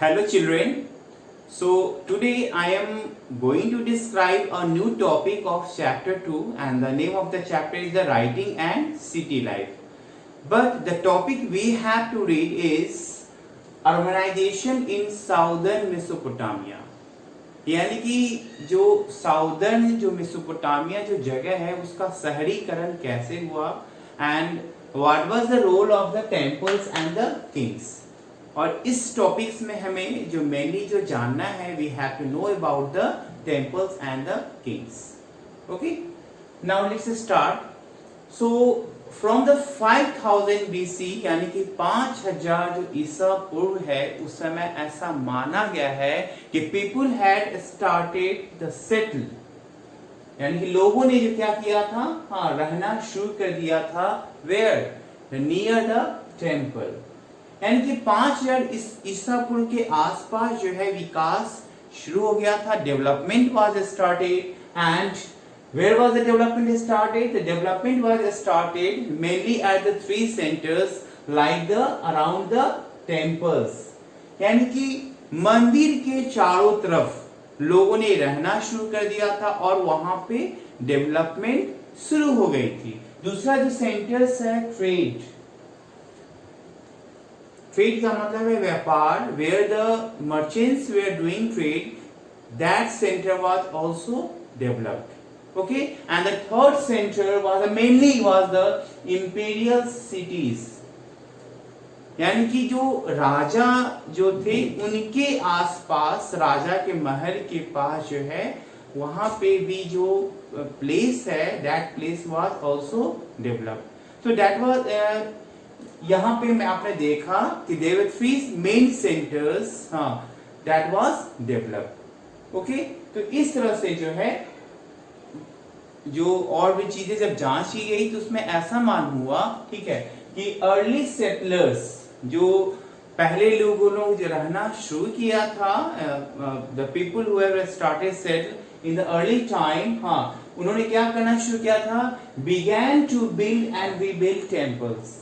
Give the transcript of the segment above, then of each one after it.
Hello children. So today I am going to describe a new topic of chapter 2 and the name of the chapter is the writing and city life. But the topic we have to read is urbanization in southern Mesopotamia. यानी कि जो southern जो Mesopotamia जो जगह है उसका शहरीकरण कैसे हुआ and what was the role of the temples and the kings. और इस टॉपिक्स में हमें जो मेनली जो जानना है we have to know about the temples and the kings. Okay, now let's start. So from the 5000 BC यानी कि 5000 जो ईसा पूर्व है उस समय ऐसा माना गया है कि people had started the settle, यानी कि लोगों ने जो क्या किया था, रहना शुरू कर दिया था. वेयर? Near the temple. यानी कि 5000 ईसा पूर्व के आसपास जो है विकास शुरू हो गया था. Development was started. And where was the development started? The development was started mainly at the three centers like the around the temples. यानी कि मंदिर के चारों तरफ लोगों ने रहना शुरू कर दिया था और वहां पे डेवलपमेंट शुरू हो गई थी. दूसरा जो सेंटर्स है ट्रेड. ट्रेड का मतलब है व्यापार. Where the merchants were doing trade, that centre was also developed. Okay, and the third center was the imperial cities. यानी कि जो राजा जो थे उनके आसपास, राजा के महल के पास जो है वहां पे भी जो प्लेस है that place was also developed. So that was यहाँ पे मैं आपने देखा कि there were three main centres that was developed. Okay, तो इस तरह से जो है जो और भी चीजें जब जांच की गई तो उसमें ऐसा मालूम हुआ, ठीक है, कि अर्ली सेटलर्स जो पहले लोगों ने जो रहना शुरू किया था, the people who have started settle in the early time, उन्होंने क्या करना शुरू किया था, began to build and rebuild temples.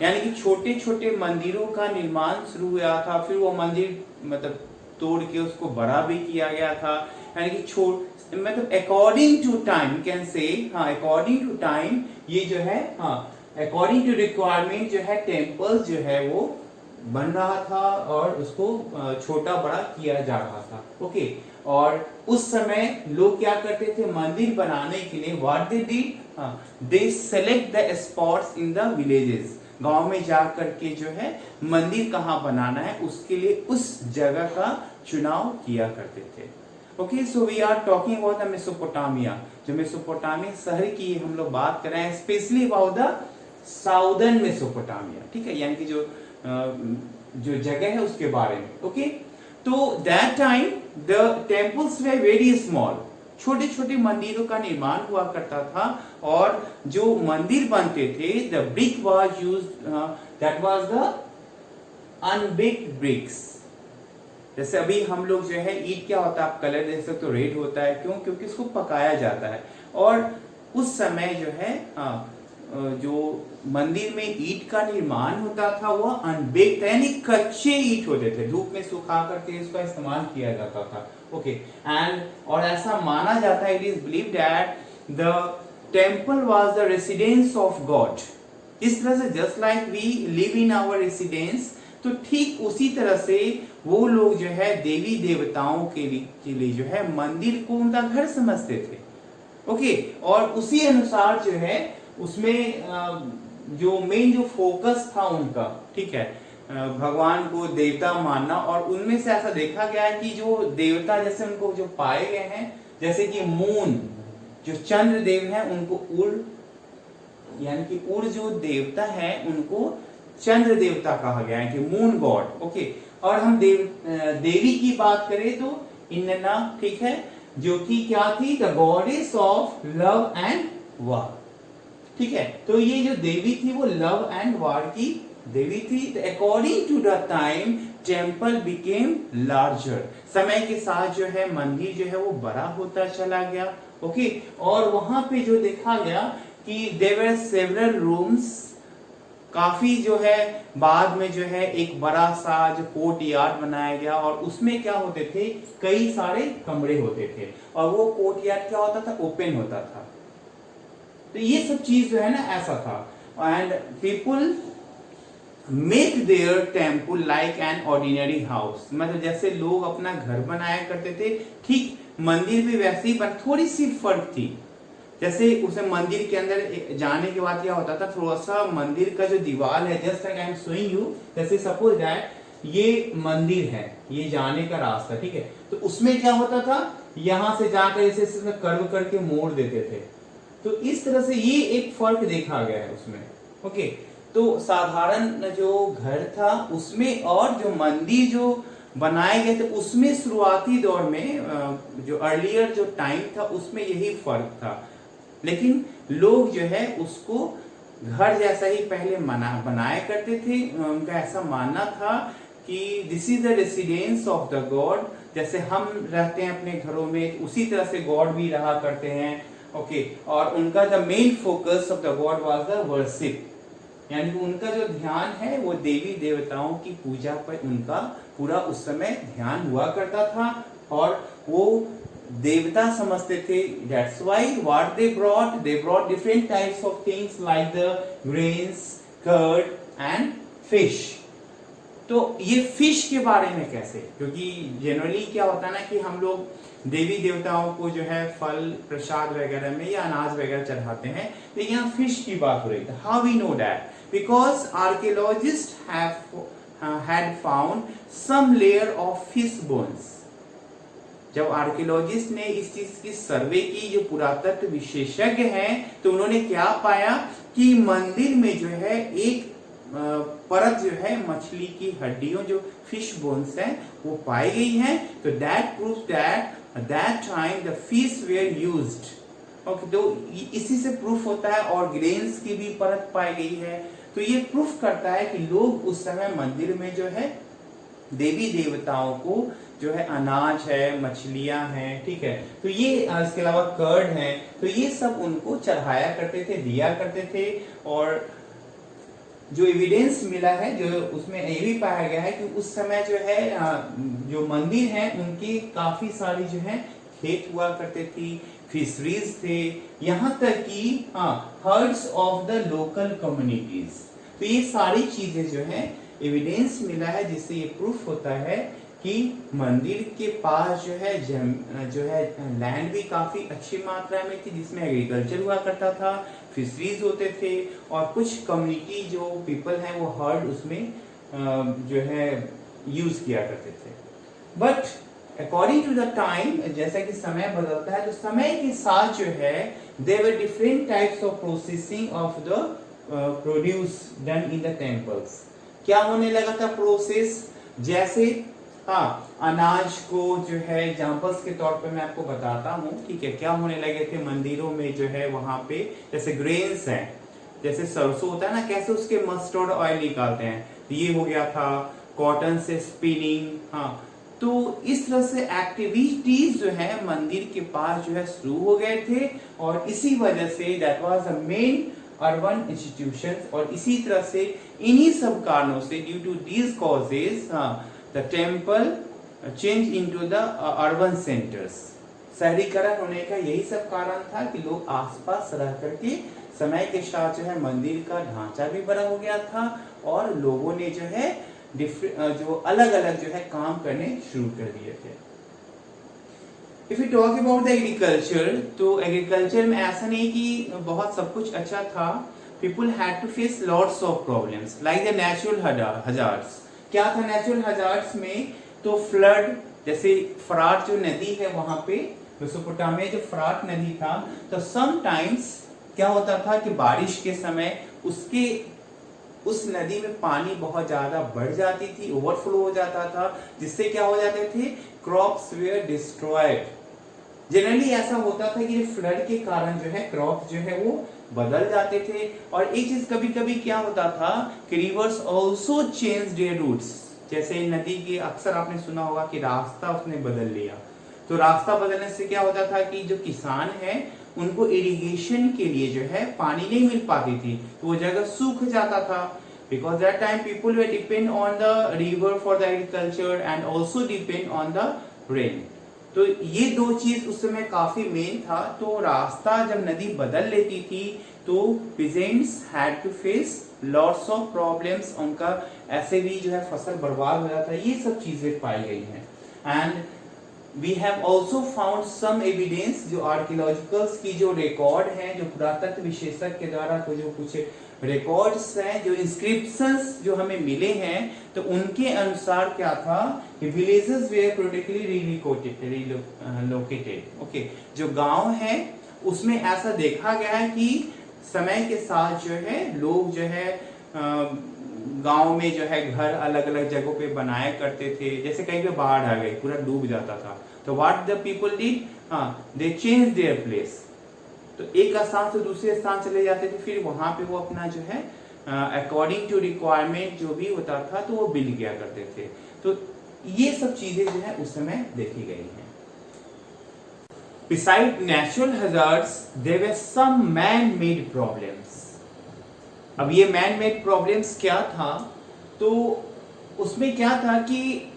यानी कि छोटे छोटे मंदिरों का निर्माण शुरू हुआ था. फिर वो मंदिर मतलब तोड़ के उसको बड़ा भी किया गया था. यानी कि मतलब according to time you can say, according to time ये जो है, अकॉर्डिंग टू रिक्वायरमेंट जो है टेम्पल्स जो है वो बन रहा था और उसको छोटा बड़ा किया जा रहा था. ओके, और उस समय लोग क्या करते थे मंदिर बनाने के लिए, what they did, they select the spots in the villages. गांव में जा करके जो है मंदिर कहाँ बनाना है उसके लिए उस जगह का चुनाव किया करते थे. Okay, so we are talking about the Mesopotamia. जो मेसोपोटामिया शहर की हम लोग बात कर रहे हैं, specially about the southern Mesopotamia. ठीक है, यानी कि जो जगह है उसके बारे में. ओके, तो that time the temples way very small. छोटे छोटे मंदिरों का निर्माण हुआ करता था और जो मंदिर बनते थे the brick was used, that was the unbaked bricks. जैसे अभी हम लोग जो है ईट क्या होता है, आप कलर देख सकते हो, रेड होता है. क्यों? क्योंकि इसको पकाया जाता है. और उस समय जो है जो मंदिर में ईट का निर्माण होता था वह अनबेक्ड यानी कच्चे ईट होते थे. धूप में सुखा करके इसका इस्तेमाल किया जाता था. ओके, एंड और ऐसा माना जाता है, it is believed that the temple was the residence of God. इस तरह से just like we live in our residence, तो ठीक उसी तरह से वो लोग जो है देवी देवताओं के लिए जो है मंदिर को उनका घर समझते थे. ओके, और उसी अनुसार जो है उसमें जो मेन जो फोकस था उनका, ठीक है, भगवान को देवता मानना. और उनमें से ऐसा देखा गया है कि जो देवता जैसे उनको जो पाए गए हैं, जैसे कि मून जो चंद्र देव हैं उनको उड़, यानी कि उड़ जो देवता है उनको चंद्र देवता कहा गया है कि मून गॉड. ओके, और हम देवी की बात करें तो इन्ना, ठीक है, जो कि क्या थी, the goddess of love and वार. ठीक है, तो ये जो देवी थी वो लव एंड वार की देवी थी. According to the time temple became larger. समय के साथ जो है मंदिर जो है वो बड़ा होता चला गया. ओके, और वहां पे जो देखा गया कि देयर वर सेवरल रूम्स काफी जो है बाद में जो है एक बड़ा सा जो कोर्ट यार्ड बनाया गया और उसमें क्या होते थे, कई सारे कमरे होते थे और वो कोर्ट यार्ड क्या होता था, ओपन होता था। तो ये सब चीज जो है ना ऐसा था। And people make their temple like an ordinary house, मतलब जैसे लोग अपना घर बनाया करते थे, ठीक मंदिर भी वैसे ही, पर थोड़ी सी फर्क थी। जैसे उसे मंदिर के अंदर जाने के बाद क्या होता था, थोड़ा सा मंदिर का जो दीवार है, just like I am showing you, जैसे सपोज दैट ये मंदिर है, ये जाने का रास्ता, ठीक है, तो उसमें क्या होता था, यहां से जाकर इसे कर्व करके मोड़ देते थे। तो इस तरह से ये एक फर्क देखा गया है उसमें। ओके, तो साधारण जो घर था उसमें और जो मंदिर जो बनाए गए थे उसमें शुरुआती दौर में जो अर्लियर जो टाइम था उसमें यही फर्क था। लेकिन लोग जो है उसको घर जैसा ही पहले बनाया करते थे। उनका ऐसा मानना था कि this is the residence of the God, जैसे हम रहते हैं अपने घरों में उसी तरह से गॉड भी रहा करते हैं। ओके, और उनका the main focus of the God was the worship, यानी कि उनका जो ध्यान है वो देवी देवताओं की पूजा पर उनका पूरा उस समय ध्यान हुआ करता था और वो देवता समझते थे। That's why what they brought different types of things like the grains, curd and fish. तो ये फिश के बारे में कैसे, क्योंकि जनरली क्या होता है ना कि हम लोग देवी देवताओं को जो है फल प्रसाद वगैरह में या अनाज वगैरह चढ़ाते हैं, तो यहाँ फिश की बात हो रही है। How we know that, because archaeologist had found some layer of fish bones. जब आर्कियोलॉजिस्ट ने इस चीज की सर्वे की, जो पुरातत्व विशेषज्ञ हैं, तो उन्होंने क्या पाया कि मंदिर में जो है एक परत जो है मछली की हड्डियों, जो फिश बोन्स हैं, वो पाई गई हैं। तो that proves that that time the fish were used. Okay, तो इसी से प्रूफ होता है। और ग्रेन्स की भी परत पाई गई है, तो ये प्रूफ करता है कि लोग उस समय मंदिर में जो है देवी देवताओं को जो है अनाज है, मछलियां हैं, ठीक है, तो ये इसके अलावा कर्ड है, तो ये सब उनको चढ़ाया करते थे, दिया करते थे। और जो एविडेंस मिला है, जो उसमें ये भी पाया गया है कि उस समय जो है जो मंदिर है उनकी काफी सारी जो है खेत हुआ करते थी, फिशरीज थे, यहाँ तक कि hertz of the local communities. तो ये सारी चीजें जो है एविडेंस मिला है, जिससे ये प्रूफ होता है कि मंदिर के पास जो है लैंड भी काफी अच्छी मात्रा में थी, जिसमें एग्रीकल्चर हुआ करता था, फिशरीज होते थे और कुछ कम्युनिटी जो पीपल हैं वो हर्ड उसमें जो है यूज किया करते थे। But according to the time, जैसा कि समय बदलता है, तो समय के साथ जो है there were different types of processing of the produce done in the temples. क्या होने लगा था प्रोसेस, जैसे अनाज को जो है एग्जाम्पल्स के तौर पे मैं आपको बताता हूँ, ठीक है, क्या होने लगे थे मंदिरों में जो है वहां पे, जैसे ग्रेन्स हैं, जैसे सरसों होता है ना, कैसे उसके मस्टर्ड ऑयल निकालते हैं, ये हो गया था। कॉटन से स्पिनिंग, तो इस तरह से एक्टिविटीज जो है मंदिर के पास जो है शुरू हो गए थे और इसी वजह से that was the main urban institutions. और इसी तरह से इन्हीं सब कारणों से, due to these causes, the temple change into the urban centres. शहरीकरण होने का यही सब कारण था कि लोग आसपास रह करके समय के साथ जो है मंदिर का ढांचा भी बड़ा हो गया था और लोगों ने जो है जो अलग अलग जो है काम करने शुरू कर दिए थे। If you talk about the agriculture, तो एग्रीकल्चर में ऐसा नहीं कि बहुत सब कुछ अच्छा था। People had to face lots of problems like the natural hazards. क्या था नेचुरल हजार्ड्स में, तो फ्लड, जैसे फरात जो नदी है वहां पे मेसोपोटामिया जो फरात नदी था, तो समटाइम्स क्या होता था कि बारिश के समय उस नदी में पानी बहुत ज्यादा बढ़ जाती थी, ओवरफ्लो हो जाता था, जिससे क्या हो जाते थे, क्रॉप्स वेयर डिस्ट्रॉयड। जनरली ऐसा होता था कि फ्लड के कारण जो है क्रॉप जो है वो बदल जाते थे। और एक चीज कभी कभी क्या होता था कि rivers also change their routes. जैसे नदी के अक्सर आपने सुना होगा कि रास्ता उसने बदल लिया, तो रास्ता बदलने से क्या होता था कि जो किसान है उनको इरिगेशन के लिए जो है पानी नहीं मिल पाती थी, तो वो जगह सूख जाता था। Because that time people way depend on the river for the agriculture and also depend on the rain. तो ये दो चीज उस समय काफी मेन था। तो रास्ता जब नदी बदल लेती थी तो peasants had to face lots of problems, उनका ऐसे भी जो है फसल बर्बाद हो जाता है। ये सब चीजें पाई गई हैं। And we have also found some evidence, जो आर्कियोलॉजिकल्स की जो रिकॉर्ड है, जो पुरातत्व विशेषज्ञ के द्वारा जो कुछ रिकॉर्ड्स हैं, जो इंस्क्रिप्शंस जो हमें मिले हैं, तो उनके अनुसार क्या था कि विलेजेस वेयर प्रोडक्टली रिलोकेटेड। ओके, जो गांव है उसमें ऐसा देखा गया है कि समय के साथ जो है लोग जो है गांव में जो है घर अलग अलग जगहों पे बनाया करते थे। जैसे कहीं पे बाढ़ आ गई, पूरा डूब जाता था, तो what the people did, they change their place. तो एक स्थान से दूसरे स्थान चले जाते थे, फिर वहां पे वो अपना जो है अकॉर्डिंग टू रिक्वायरमेंट जो भी होता था तो वो बिल्ड किया करते थे। तो ये सब चीजें जो है उस समय देखी गई हैं। Besides natural hazards, there were some man-made problems. अब ये man-made problems क्या था, तो उसमें क्या था कि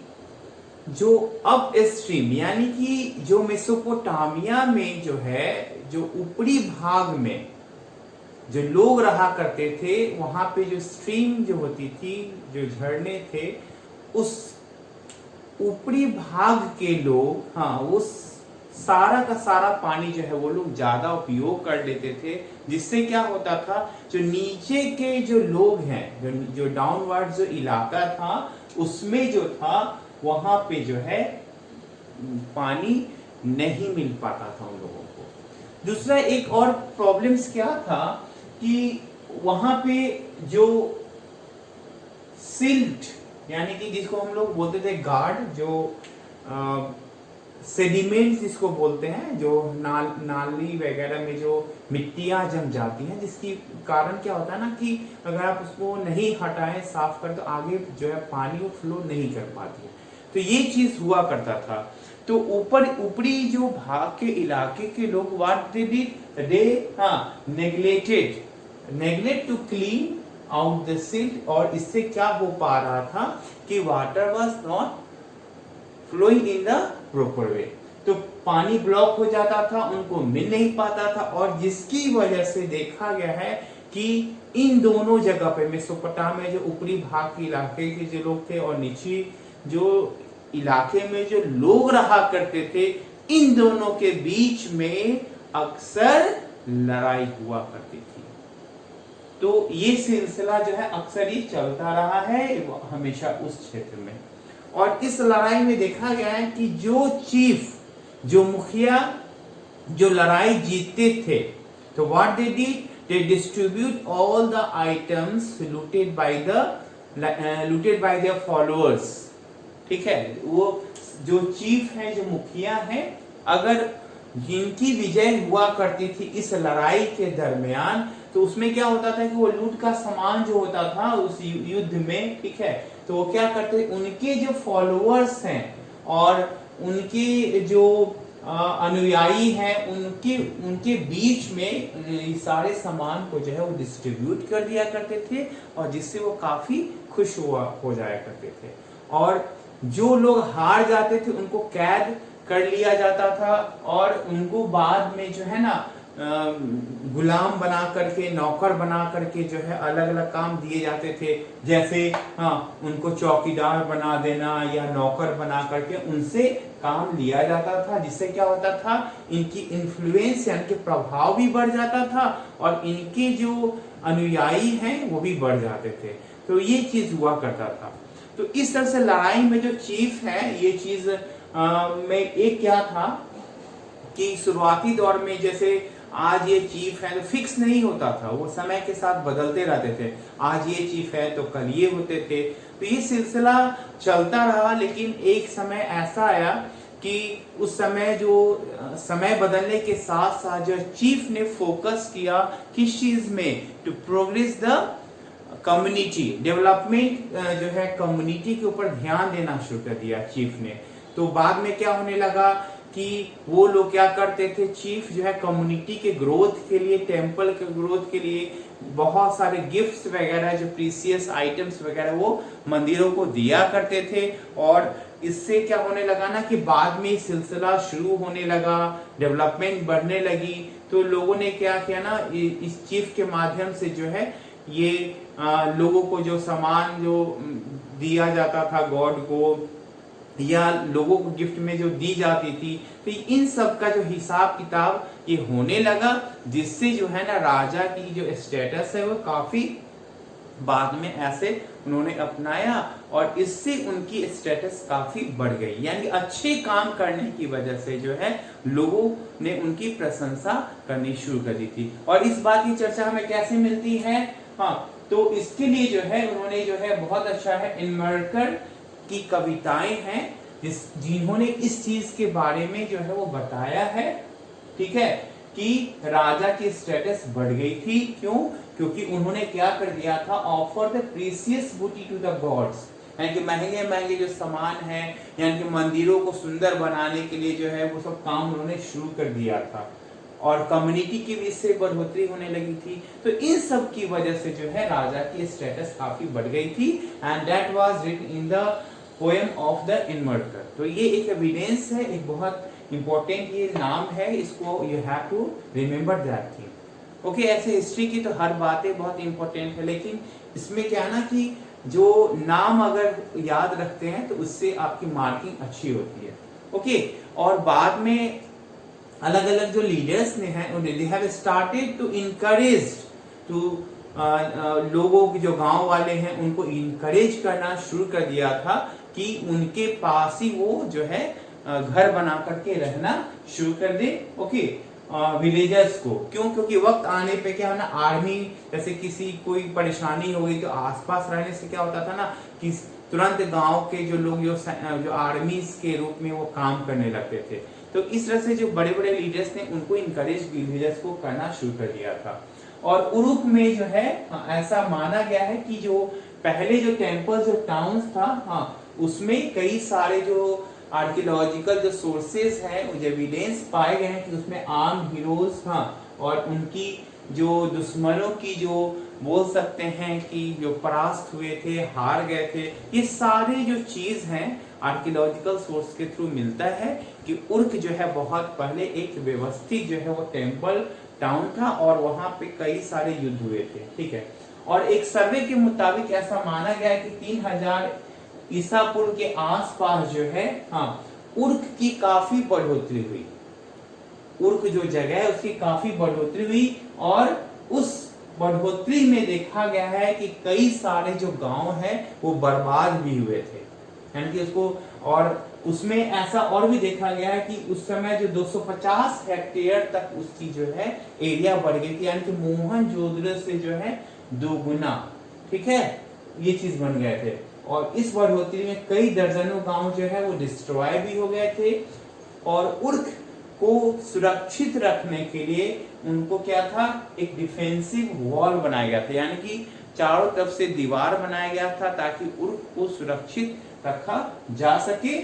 जो अप स्ट्रीम यानी कि जो मेसोपोटामिया में जो है, जो ऊपरी भाग में जो लोग रहा करते थे, वहां पे जो स्ट्रीम जो होती थी, जो झरने थे, उस ऊपरी भाग के लोग, हाँ, उस सारा का सारा पानी जो है वो लोग ज्यादा उपयोग कर लेते थे, जिससे क्या होता था, जो नीचे के जो लोग हैं, जो डाउनवर्ड जो इलाका था, उसमें जो था वहां पे जो है पानी नहीं मिल पाता था उन लोगों को। दूसरा एक और प्रॉब्लम्स क्या था कि वहां पे जो सिल्ट यानी कि जिसको हम लोग बोलते थे गार्ड, जो सेडिमेंट जिसको बोलते हैं, जो नाली वगैरह में जो मिट्टियां जम जाती हैं, जिसकी कारण क्या होता है ना कि अगर आप उसको नहीं हटाएं, साफ करें, तो आगे जो है पानी वो फ्लो नहीं कर पाती है। तो ये चीज हुआ करता था। तो ऊपरी जो भाग के इलाके के लोग what they did, they neglect to clean out the silt, और इससे क्या हो पा रहा था कि water was not flowing in the proper way. तो पानी ब्लॉक हो जाता था, उनको मिल नहीं पाता था, और जिसकी वजह से देखा गया है कि इन दोनों जगह पे मेसोपोटामिया जो ऊपरी भाग के इलाके के जो लोग थे और नीचे जो इलाके में जो लोग रहा करते थे, इन दोनों के बीच में अक्सर लड़ाई हुआ करती थी। तो ये सिलसिला जो है अक्सर ही चलता रहा है हमेशा उस क्षेत्र में। और इस लड़ाई में देखा गया है कि जो चीफ, जो मुखिया जो लड़ाई जीतते थे, तो what they did, they distribute all the items looted bye their followers. ठीक है, वो जो चीफ है, जो मुखिया है, अगर जिनकी विजय हुआ करती थी इस लड़ाई के दरमियान, तो उसमें क्या होता था कि वो लूट का सामान जो होता था उस युद्ध में, ठीक है, तो वो क्या करते, उनके जो फॉलोअर्स हैं और उनके जो अनुयायी हैं, उनके बीच में सारे सामान को जो है वो डिस्ट्रीब्यूट कर दिया करते थे, और जिससे वो काफी खुश हो जाया करते थे। और जो लोग हार जाते थे उनको कैद कर लिया जाता था, और उनको बाद में जो है ना गुलाम बना करके, नौकर बना करके जो है अलग अलग काम दिए जाते थे। जैसे उनको चौकीदार बना देना या नौकर बना करके उनसे काम लिया जाता था, जिससे क्या होता था, इनकी इन्फ्लुएंस यानी कि प्रभाव भी बढ़ जाता था, और इनके जो अनुयायी हैं वो भी बढ़ जाते थे। तो ये चीज हुआ करता था। तो इस तरह से लड़ाई में जो चीफ है, ये चीज में एक क्या था कि शुरुआती दौर में जैसे आज ये चीफ है तो फिक्स नहीं होता था, वो समय के साथ बदलते रहते थे। आज ये चीफ है तो कल ये होते थे। तो ये सिलसिला चलता रहा, लेकिन एक समय ऐसा आया कि उस समय जो समय बदलने के साथ साथ जो चीफ ने फोकस किया किस चीज में, to progress the community development, जो है कम्युनिटी के ऊपर ध्यान देना शुरू कर दिया चीफ ने। तो बाद में क्या होने लगा कि वो लोग क्या करते थे, चीफ जो है कम्युनिटी के ग्रोथ के लिए, टेम्पल के ग्रोथ के लिए बहुत सारे गिफ्ट्स वगैरह, जो प्रीसियस आइटम्स वगैरह वो मंदिरों को दिया करते थे। और इससे क्या होने लगा ना कि बाद में सिलसिला शुरू होने लगा, डेवलपमेंट बढ़ने लगी, तो लोगों ने क्या किया ना, इस चीफ के माध्यम से जो है ये लोगों को जो सामान जो दिया जाता था गॉड को, या लोगों को गिफ्ट में जो दी जाती थी, तो इन सब का जो हिसाब किताब ये होने लगा, जिससे जो है ना राजा की जो स्टेटस है वो काफी बाद में ऐसे उन्होंने अपनाया, और इससे उनकी स्टेटस काफी बढ़ गई। यानी अच्छे काम करने की वजह से जो है लोगों ने उनकी प्रशंसा करनी शुरू कर दी थी। और इस बात की चर्चा हमें कैसे मिलती है, हाँ, तो इसके लिए जो है उन्होंने जो है बहुत अच्छा है, इनमर्कर की कविताएं हैं जिन्होंने इस चीज के बारे में जो है वो बताया है, ठीक है, कि राजा की स्टेटस बढ़ गई थी। क्यों? क्योंकि उन्होंने क्या कर दिया था, ऑफर द प्रीसियस बूटी टू द गॉड्स, यानी कि महंगे महंगे जो सामान है, यानी कि मंदिरों को सुंदर बनाने के लिए जो है वो सब काम उन्होंने शुरू कर दिया था, और कम्युनिटी की भी इससे बढ़ोतरी होने लगी थी। तो इन सब की वजह से जो है राजा की स्टेटस काफी बढ़ गई थी, and that was written in the poem of the Enmerkar. तो ये एक एविडेंस है, एक बहुत इंपॉर्टेंट ये नाम है, इसको you have to remember that thing. Okay, ऐसे हिस्ट्री की तो हर बातें बहुत इंपॉर्टेंट है, लेकिन इसमें क्या ना कि जो नाम अगर याद रखते हैं तो उससे आपकी मार्किंग अच्छी होती है। ओके, और बाद में अलग अलग जो लीडर्स ने हैं, they have started to encourage to लोगों की जो गांव वाले हैं उनको इनकरेज करना शुरू कर दिया था कि उनके पास ही वो जो है घर बना करके रहना शुरू कर दे। ओके, विलेजर्स को, क्यों? क्योंकि वक्त आने पे क्या है ना, आर्मी जैसे किसी कोई परेशानी हो गई तो आसपास रहने से क्या होता था ना कि तुरंत गांव के जो लोग जो आर्मीज के रूप में वो काम करने लगते थे। तो इस तरह से जो बड़े बड़े लीडर्स ने उनको इनकरेज विलेजर्स को करना शुरू कर दिया था। और उरुक में जो है ऐसा माना गया है कि जो पहले जो टेम्पल्स और टाउन्स था, हाँ, उसमें कई सारे जो आर्कियोलॉजिकल जो सोर्सेज हैं, जो एविडेंस पाए गए हैं कि उसमें आर्म हीरोज, हाँ, और उनकी जो दुश्मनों की जो बोल सकते हैं कि जो परास्त हुए थे, हार गए थे, ये सारे जो चीज हैं आर्कियोलॉजिकल सोर्स के थ्रू मिलता है कि उर्क जो है बहुत पहले एक व्यवस्थित जो है वो टेम्पल टाउन था, और वहां पे कई सारे युद्ध हुए थे, ठीक है। और एक सर्वे के मुताबिक ऐसा माना गया है कि 3000 ईसा पूर्व के आसपास जो है, हाँ, उर्क की काफी बढ़ोतरी हुई। उर्क जो जगह है उसकी काफी बढ़ोतरी हुई, और उस बढ़ोतरी में देखा गया है कि कई सारे जो गांव हैं वो बर्बाद भी हुए थे, यानी कि उसको, और उसमें ऐसा और भी देखा गया है कि उस समय जो 250 हेक्टेयर तक उसकी जो है एरिया बढ़ गई थी, यानी कि मोहनजोदड़ो से जो है दोगुना, ठीक है, ये चीज बन गए थे। और इस बढ़ोतरी में कई दर्जनों गांव जो है वो डिस्ट्रॉय भी हो गए थे। और उर्क को सुरक्षित रखने के लिए उनको क्या था, एक डिफेंसिव वॉल बनाया गया था, यानी कि चारों तरफ से दीवार बनाया गया था ताकि उर्क को सुरक्षित रखा जा सके।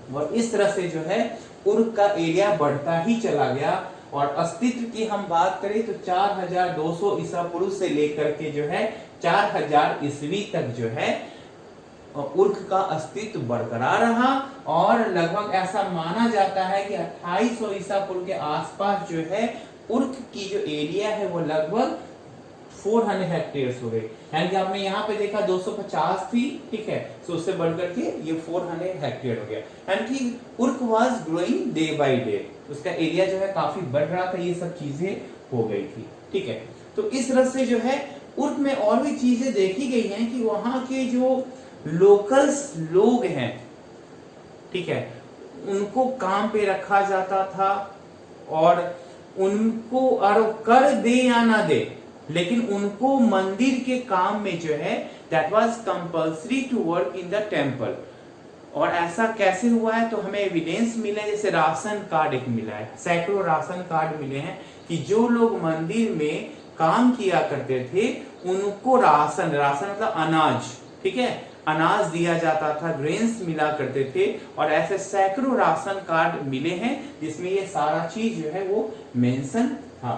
और इस तरह से जो है उर्क का एरिया बढ़ता ही चला गया। और अस्तित्व की हम बात करें तो 4200 ईसा पूर्व से लेकर के जो है 4000 ईस्वी तक जो है उर्क का अस्तित्व बरकरार रहा। और लगभग ऐसा माना जाता है कि 2800 ईसा पूर्व के आसपास जो है उर्क की जो एरिया है वो लगभग 400 हेक्टेयर्स हो गए, यानी कि आपने यहाँ पे देखा 250 थी, ठीक है, तो उससे बढ़कर के ये 400 हेक्टेयर हो गया, यानी कि work was growing day by day, उसका एरिया जो है काफी बढ़ रहा था, ये सब चीजें हो गई थी, ठीक है। तो इस तरह से जो है उर्क में और भी चीजें देखी गई हैं कि वहां के जो लोकल्स लोग हैं, ठीक है, उनको काम पे रखा जाता था, और उनको और कर दे या ना दे, लेकिन उनको मंदिर के काम में जो है that was compulsory to work in the temple. और ऐसा कैसे हुआ है, तो हमें एविडेंस मिला है, जैसे राशन कार्ड एक मिला है, सैकड़ों राशन कार्ड मिले हैं कि जो लोग मंदिर में काम किया करते थे उनको राशन मतलब अनाज, ठीक है, अनाज दिया जाता था, ग्रेन्स मिला करते थे, और ऐसे सैकड़ों राशन कार्ड मिले हैं जिसमें ये सारा चीज जो है वो मेंशन था।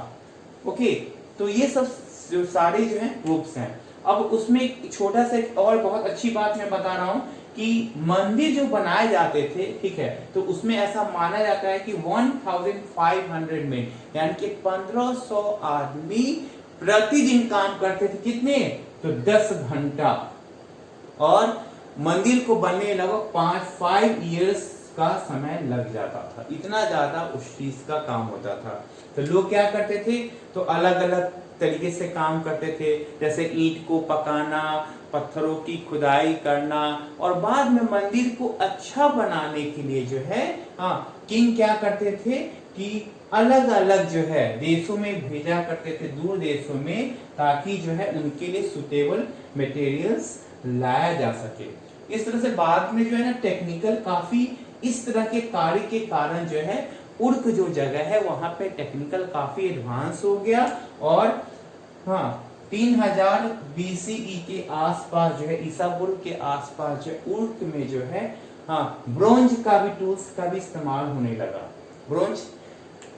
ओके, तो ये सब जो सारे जो है प्रूफ्स हैं। अब उसमें एक छोटा सा एक और बहुत अच्छी बात मैं बता रहा हूं कि मंदिर जो बनाए जाते थे, ठीक है, तो उसमें ऐसा माना जाता है कि 1500 में, यानी कि 1500 आदमी प्रतिदिन काम करते थे। कितने? तो 10 घंटा, और मंदिर को बनने लगभग 5 ईयर्स का समय लग जाता था। इतना ज्यादा उस चीज का काम होता था। तो लोग क्या करते थे? तो अलग अलग तरीके से काम करते थे, जैसे ईंट को पकाना, पत्थरों की खुदाई करना, और बाद में मंदिर को अच्छा बनाने के लिए जो है, किंग क्या करते थे कि अलग अलग जो है देशों में भेजा करते थे, दूर देशों में, ताकि जो है उनके लिए सुटेबल मटेरियल्स लाया जा सके। इस तरह से बाद में जो है ना टेक्निकल काफी इस तरह के कार्य के कारण जो है उर्क जो जगह है वहां पे टेक्निकल काफी एडवांस हो गया, और 3000 BCE के आसपास जो है, ईसा पूर्व के आसपास जो उर्क में जो है ब्रोंज का भी टूल्स का भी इस्तेमाल होने लगा। ब्रोंज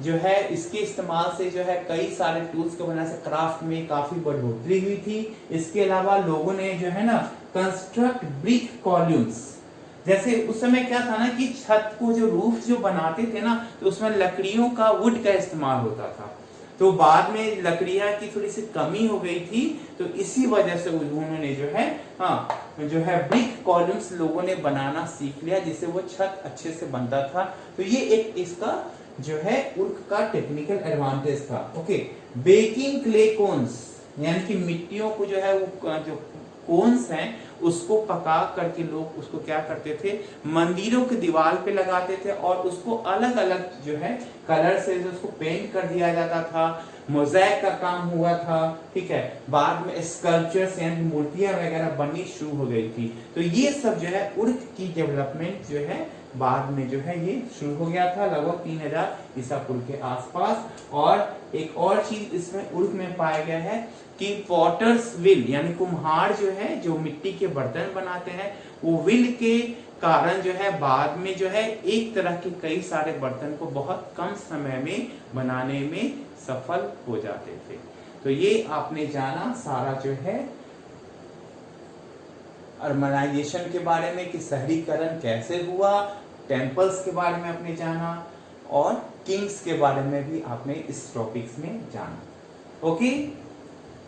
जो है इसके इस्तेमाल से जो है कई सारे टूल्स को बनाने से क्राफ्ट में काफी बढ़ोतरी हुई थी। इसके अलावा लोगों ने जो है ना कंस्ट्रक्ट ब्रिक कॉलम्स, जैसे उस समय क्या था ना कि छत को जो रूफ जो बनाते थे ना, तो उसमें लकड़ियों का वुड का इस्तेमाल होता था। तो बाद में लकड़ियां की थोड़ी सी कमी हो गई थी, तो इसी वजह से उन्होंने जो है ब्रिक कॉलम्स लोगों ने बनाना सीख लिया, जिससे वो छत अच्छे से बनता था। तो ये एक इसका जो है उर्क का टेक्निकल एडवांटेज था। ओके, बेकिंग क्ले कोन्स, यानी कि मिट्टियों को जो है वो जो कोन्स हैं उसको पका करके लोग उसको क्या करते थे, मंदिरों के दीवार पे लगाते थे, और उसको अलग अलग जो है कलर से उसको पेंट कर दिया जाता था। मोज़ैक का काम हुआ था, ठीक है, बाद में स्कल्पचर्स यानी मूर्तियां वगैरह बननी शुरू हो गई थी। तो ये सब जो है उर्क की डेवलपमेंट जो है बाद में जो है ये शुरू हो गया था लगभग 3000 ईसा पूर्व के आसपास। और एक और चीज इसमें उर्क में पाया गया है कि पॉटर्स विल, यानी कुम्हार जो है जो मिट्टी के बर्तन बनाते हैं, वो विल के कारण जो है बाद में जो है एक तरह के कई सारे बर्तन को बहुत कम समय में बनाने में सफल हो जाते थे। तो ये आपने जाना सारा जो है अर्बनाइजेशन के बारे में कि शहरीकरण कैसे हुआ, टेम्पल्स के बारे में आपने जाना, और किंग्स के बारे में भी आपने इस टॉपिक्स में जाना। ओके।